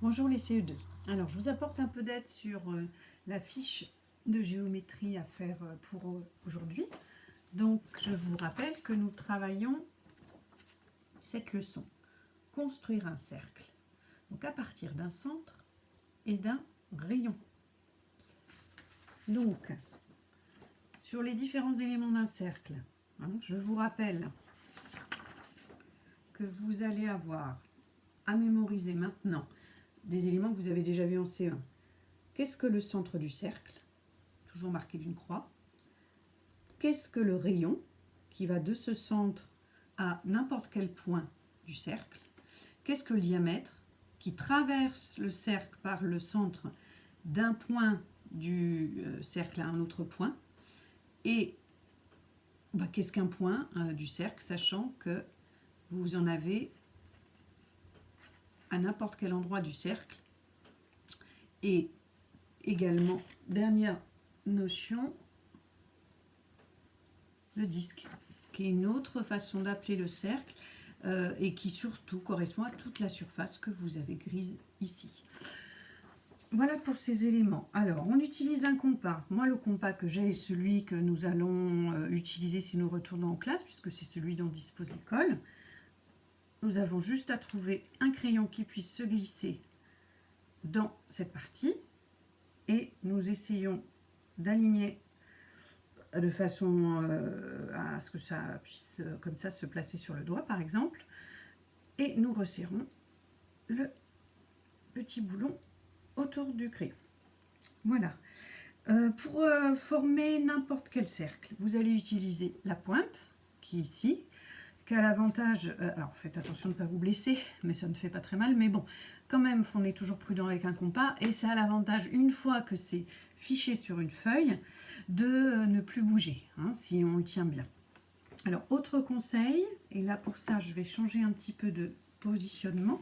Bonjour les CE2. Alors, je vous apporte un peu d'aide sur la fiche de géométrie à faire pour aujourd'hui. Donc, je vous rappelle que nous travaillons cette leçon. Construire un cercle. Donc, à partir d'un centre et d'un rayon. Donc, sur les différents éléments d'un cercle, je vous rappelle que vous allez avoir à mémoriser maintenant des éléments que vous avez déjà vus en C1. Qu'est-ce que le centre du cercle? Toujours marqué d'une croix. Qu'est-ce que le rayon qui va de ce centre à n'importe quel point du cercle? Qu'est-ce que le diamètre qui traverse le cercle par le centre d'un point du cercle à un autre point? Et qu'est-ce qu'un point du cercle, sachant que vous en avez à n'importe quel endroit du cercle? Et également, dernière notion, le disque, qui est une autre façon d'appeler le cercle et qui surtout correspond à toute la surface que vous avez grise ici. Voilà pour ces éléments. Alors, on utilise un compas. Moi, le compas que j'ai est celui que nous allons utiliser si nous retournons en classe, puisque c'est celui dont dispose l'école. Nous avons juste à trouver un crayon qui puisse se glisser dans cette partie. Et nous essayons d'aligner de façon à ce que ça puisse comme ça se placer sur le doigt par exemple, et nous resserrons le petit boulon autour du crayon. Voilà. Pour former n'importe quel cercle, vous allez utiliser la pointe qui est ici, qui a l'avantage, alors faites attention de ne pas vous blesser, mais ça ne fait pas très mal, mais bon, quand même, on est toujours prudent avec un compas, et ça a l'avantage, une fois que c'est fiché sur une feuille, de ne plus bouger, si on le tient bien. Alors, autre conseil, et là pour ça, je vais changer un petit peu de positionnement,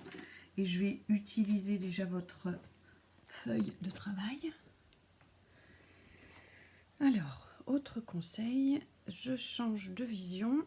et je vais utiliser déjà votre feuille de travail. Alors, autre conseil, je change de vision